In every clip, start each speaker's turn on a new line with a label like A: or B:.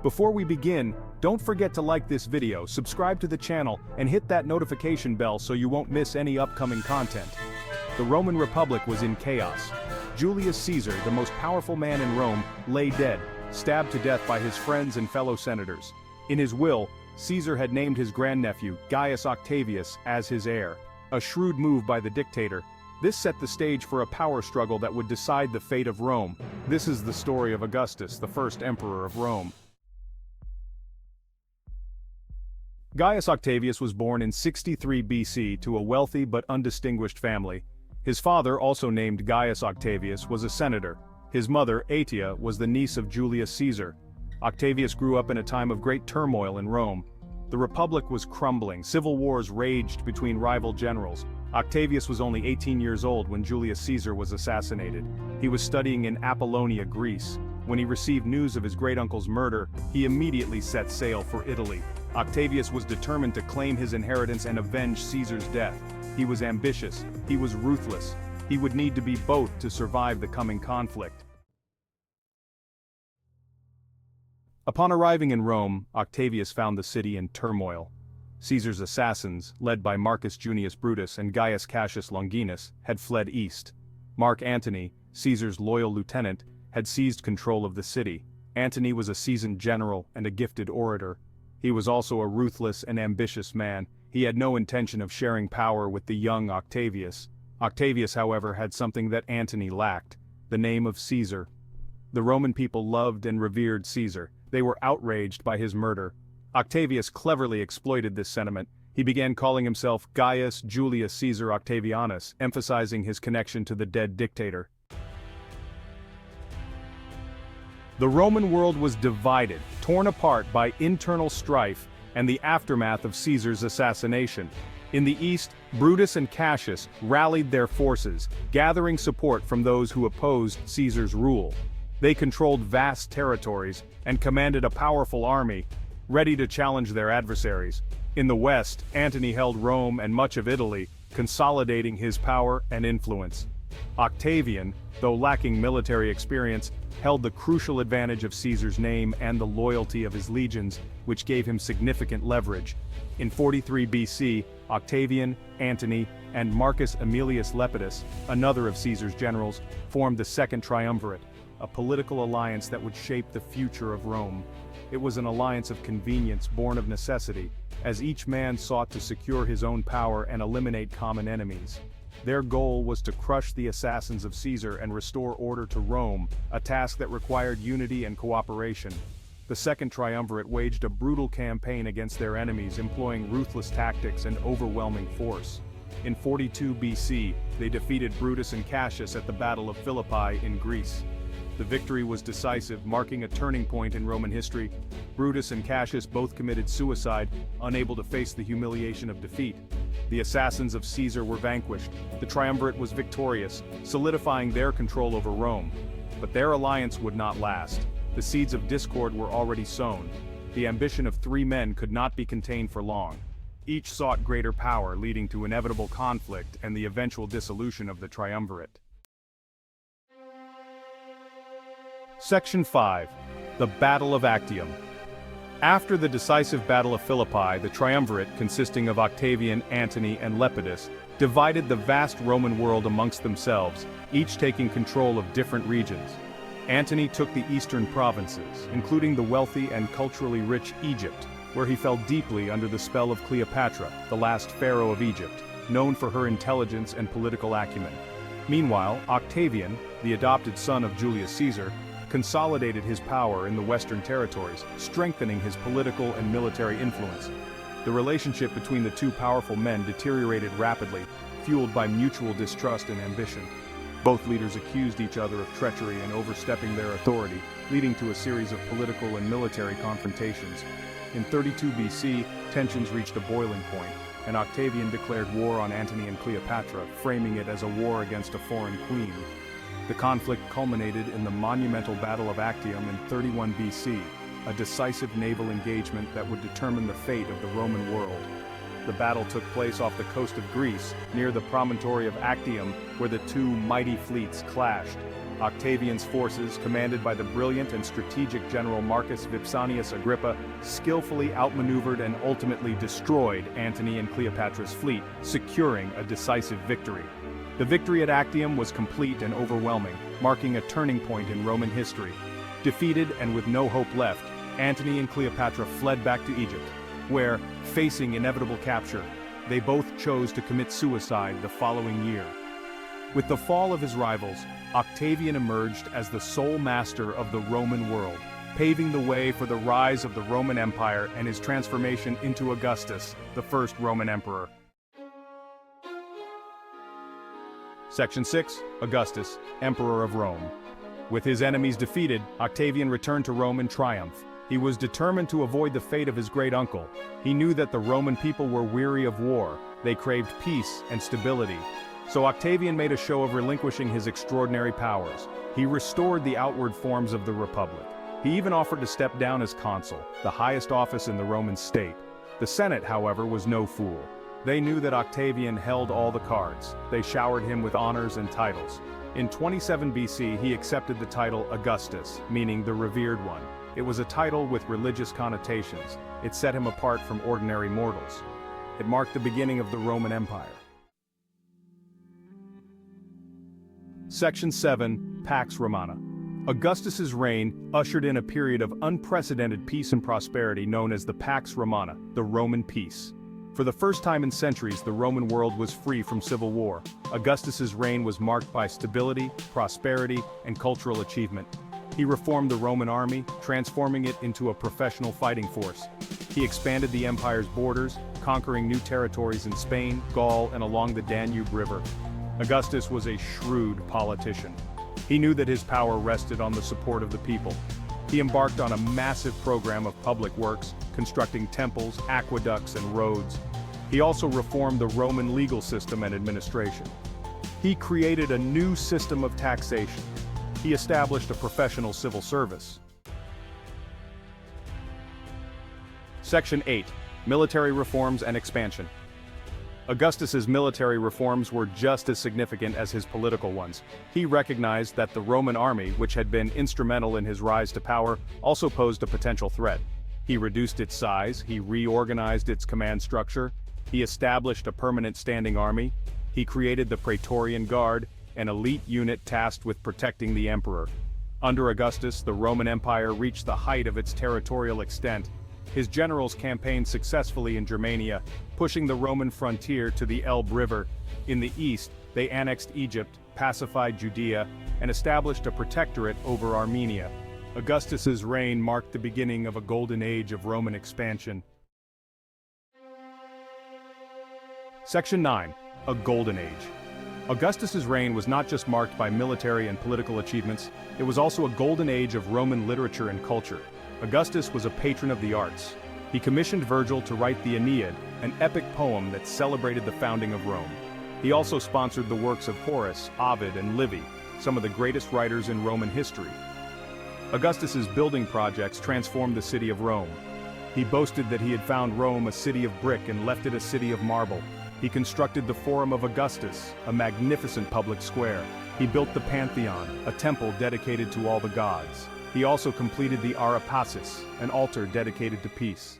A: Before we begin, don't forget to like this video, subscribe to the channel, and hit that notification bell so you won't miss any upcoming content. The Roman Republic was in chaos. Julius Caesar, the most powerful man in Rome, lay dead, stabbed to death by his friends and fellow senators. In his will, Caesar had named his grandnephew, Gaius Octavius, as his heir. A shrewd move by the dictator. This set the stage for a power struggle that would decide the fate of Rome. This is the story of Augustus, the first emperor of Rome. Gaius Octavius was born in 63 BC to a wealthy but undistinguished family. His father, also named Gaius Octavius, was a senator. His mother, Aetia, was the niece of Julius Caesar. Octavius grew up in a time of great turmoil in Rome. The Republic was crumbling, civil wars raged between rival generals. Octavius was only 18 years old when Julius Caesar was assassinated. He was studying in Apollonia, Greece. When he received news of his great-uncle's murder, he immediately set sail for Italy. Octavius was determined to claim his inheritance and avenge Caesar's death. He was ambitious, he was ruthless. He would need to be both to survive the coming conflict. Upon arriving in Rome, Octavius found the city in turmoil. Caesar's assassins, led by Marcus Junius Brutus and Gaius Cassius Longinus, had fled east. Mark Antony, Caesar's loyal lieutenant, had seized control of the city. Antony was a seasoned general and a gifted orator. He was also a ruthless and ambitious man. He had no intention of sharing power with the young Octavius. Octavius, however, had something that Antony lacked: the name of Caesar. The Roman people loved and revered Caesar. They were outraged by his murder. Octavius cleverly exploited this sentiment. He began calling himself Gaius Julius Caesar Octavianus, emphasizing his connection to the dead dictator. The Roman world was divided, torn apart by internal strife and the aftermath of Caesar's assassination. In the east, Brutus and Cassius rallied their forces, gathering support from those who opposed Caesar's rule. They controlled vast territories and commanded a powerful army, ready to challenge their adversaries. In the west, Antony held Rome and much of Italy, consolidating his power and influence. Octavian, though lacking military experience, held the crucial advantage of Caesar's name and the loyalty of his legions, which gave him significant leverage. In 43 BC, Octavian, Antony, and Marcus Aemilius Lepidus, another of Caesar's generals, formed the Second Triumvirate, a political alliance that would shape the future of Rome. It was an alliance of convenience born of necessity, as each man sought to secure his own power and eliminate common enemies. Their goal was to crush the assassins of Caesar and restore order to Rome, a task that required unity and cooperation. The Second Triumvirate waged a brutal campaign against their enemies, employing ruthless tactics and overwhelming force. In 42 BC, they defeated Brutus and Cassius at the Battle of Philippi in Greece. The victory was decisive, marking a turning point in Roman history. Brutus and Cassius both committed suicide, unable to face the humiliation of defeat. The assassins of Caesar were vanquished. The triumvirate was victorious, solidifying their control over Rome. But their alliance would not last. The seeds of discord were already sown. The ambition of three men could not be contained for long. Each sought greater power, leading to inevitable conflict and the eventual dissolution of the triumvirate. Section 5. The Battle of Actium. After the decisive Battle of Philippi, the triumvirate, consisting of Octavian, Antony, and Lepidus, divided the vast Roman world amongst themselves, each taking control of different regions. Antony took the eastern provinces, including the wealthy and culturally rich Egypt, where he fell deeply under the spell of Cleopatra, the last pharaoh of Egypt, known for her intelligence and political acumen. Meanwhile, Octavian, the adopted son of Julius Caesar, consolidated his power in the western territories, strengthening his political and military influence. The relationship between the two powerful men deteriorated rapidly, fueled by mutual distrust and ambition. Both leaders accused each other of treachery and overstepping their authority, leading to a series of political and military confrontations. In 32 BC, tensions reached a boiling point, and Octavian declared war on Antony and Cleopatra, framing it as a war against a foreign queen. The conflict culminated in the monumental Battle of Actium in 31 BC, a decisive naval engagement that would determine the fate of the Roman world. The battle took place off the coast of Greece, near the promontory of Actium, where the two mighty fleets clashed. Octavian's forces, commanded by the brilliant and strategic general Marcus Vipsanius Agrippa, skillfully outmaneuvered and ultimately destroyed Antony and Cleopatra's fleet, securing a decisive victory. The victory at Actium was complete and overwhelming, marking a turning point in Roman history. Defeated and with no hope left, Antony and Cleopatra fled back to Egypt, where, facing inevitable capture, they both chose to commit suicide the following year. With the fall of his rivals, Octavian emerged as the sole master of the Roman world, paving the way for the rise of the Roman Empire and his transformation into Augustus, the first Roman emperor. Section 6. Augustus, Emperor of Rome. With his enemies defeated, Octavian returned to Rome in triumph. He was determined to avoid the fate of his great uncle. He knew that the Roman people were weary of war. They craved peace and stability. So Octavian made a show of relinquishing his extraordinary powers. He restored the outward forms of the Republic. He even offered to step down as consul, the highest office in the Roman state. The Senate, however, was no fool. They knew that Octavian held all the cards. They showered him with honors and titles. In 27 BC, he accepted the title Augustus, meaning the revered one. It was a title with religious connotations. It set him apart from ordinary mortals. It marked the beginning of the Roman Empire. Section 7. Pax Romana. Augustus's reign ushered in a period of unprecedented peace and prosperity known as the Pax Romana, the Roman peace. For the first time in centuries, the Roman world was free from civil war. Augustus's reign was marked by stability, prosperity, and cultural achievement. He reformed the Roman army, transforming it into a professional fighting force. He expanded the empire's borders, conquering new territories in Spain, Gaul, and along the Danube River. Augustus was a shrewd politician. He knew that his power rested on the support of the people. He embarked on a massive program of public works, constructing temples, aqueducts, and roads. He also reformed the Roman legal system and administration. He created a new system of taxation. He established a professional civil service. Section 8. Military reforms and expansion. Augustus's military reforms were just as significant as his political ones. He recognized that the Roman army, which had been instrumental in his rise to power, also posed a potential threat. He reduced its size, he reorganized its command structure, he established a permanent standing army, he created the Praetorian Guard, an elite unit tasked with protecting the emperor. Under Augustus, the Roman Empire reached the height of its territorial extent. His generals campaigned successfully in Germania, pushing the Roman frontier to the Elbe River. In the east, they annexed Egypt, pacified Judea, and established a protectorate over Armenia. Augustus's reign marked the beginning of a golden age of Roman expansion. Section 9. A Golden Age. Augustus's reign was not just marked by military and political achievements, it was also a golden age of Roman literature and culture. Augustus was a patron of the arts. He commissioned Virgil to write the Aeneid, an epic poem that celebrated the founding of Rome. He also sponsored the works of Horace, Ovid, and Livy, some of the greatest writers in Roman history. Augustus's building projects transformed the city of Rome. He boasted that he had found Rome a city of brick and left it a city of marble. He constructed the Forum of Augustus, a magnificent public square. He built the Pantheon, a temple dedicated to all the gods. He also completed the Ara Pacis, an altar dedicated to peace.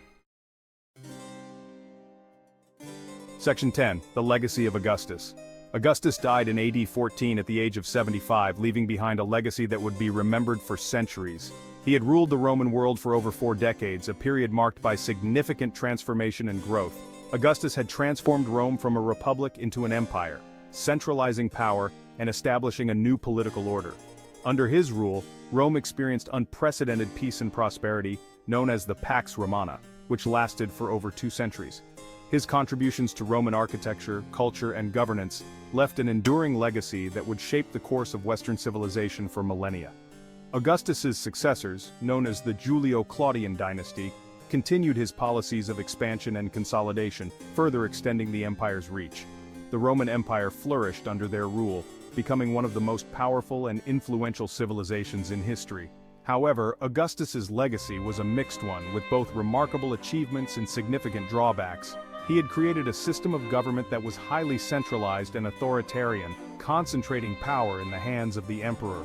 A: Section 10. The Legacy of Augustus. Augustus died in AD 14 at the age of 75, leaving behind a legacy that would be remembered for centuries. He had ruled the Roman world for over 4 decades, a period marked by significant transformation and growth. Augustus had transformed Rome from a republic into an empire, centralizing power and establishing a new political order. Under his rule, Rome experienced unprecedented peace and prosperity, known as the Pax Romana, which lasted for over 2 centuries. His contributions to Roman architecture, culture, and governance left an enduring legacy that would shape the course of Western civilization for millennia. Augustus's successors, known as the Julio-Claudian dynasty, continued his policies of expansion and consolidation, further extending the empire's reach. The Roman Empire flourished under their rule, becoming one of the most powerful and influential civilizations in history. However, Augustus's legacy was a mixed one, with both remarkable achievements and significant drawbacks. He had created a system of government that was highly centralized and authoritarian, concentrating power in the hands of the emperor.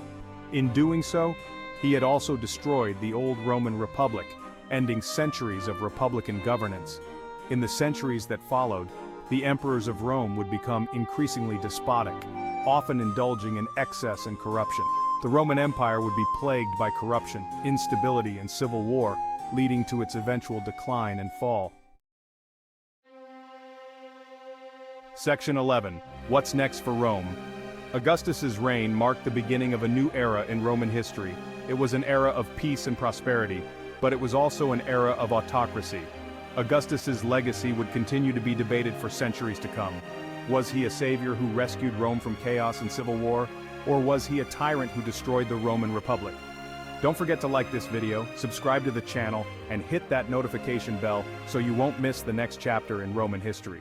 A: In doing so, he had also destroyed the old Roman Republic, ending centuries of republican governance. In the centuries that followed, the emperors of Rome would become increasingly despotic, often indulging in excess and corruption. The Roman Empire would be plagued by corruption, instability, and civil war, leading to its eventual decline and fall. Section 11. What's next for Rome? Augustus's reign marked the beginning of a new era in Roman history. It was an era of peace and prosperity, but it was also an era of autocracy. Augustus's legacy would continue to be debated for centuries to come. Was he a savior who rescued Rome from chaos and civil war, or was he a tyrant who destroyed the Roman Republic? Don't forget to like this video, subscribe to the channel, and hit that notification bell so you won't miss the next chapter in Roman history.